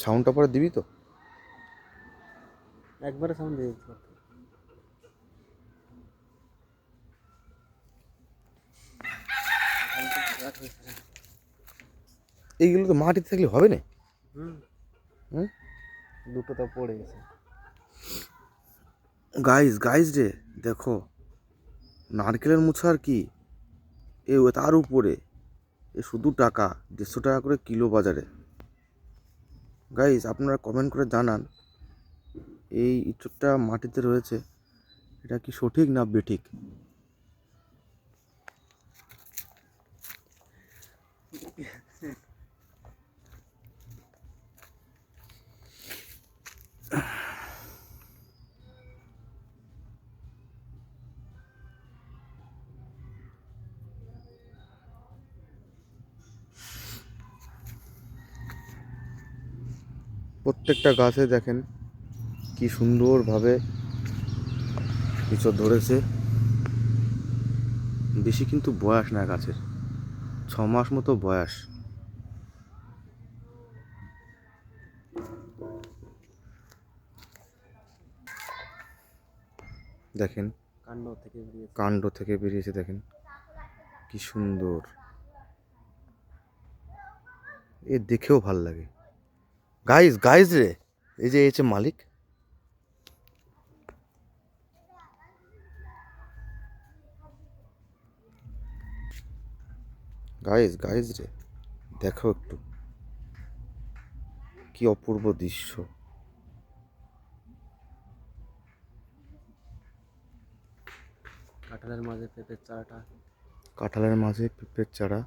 সাউন্ডটা পরে দিবি তো? একবারে সাউন্ড দিয়ে দিতে পারতো। এইগুলো তো মাটিতে থাকলে হবে না। হুম, হুম, দুটো তো পড়ে গেছে। গাইজ গাইজ রে, দেখো নারকেলের মুছা আর কি, এ তার উপরে এ শুধু টাকা 150 টাকা করে কিলো বাজারে। গাইজ আপনারা কমেন্ট করে জানান এই ইঁচড়টা মাটিতে রয়েছে, এটা কি সঠিক না বেঠিক? প্রত্যেকটা গাছে দেখেন কি সুন্দরভাবে ইঁচড় ধরেছে। বেশি কিন্তু বয়স না গাছের, 6 মাস মতো বয়স। দেখেন কাণ্ড থেকে বেরিয়েছে। কাণ্ড থেকে বেরিয়েছে, দেখেন কি সুন্দর, এ দেখেও ভাল লাগে। গাইজ গাইজ রে, এই যে এসে মালিক, গাইজ গাইজ রে, দেখো একটু কি অপূর্ব দৃশ্য। কাঁঠালের মাঝে পেঁপের চারাটা। কাঁঠালের মাঝে পেঁপের চারা।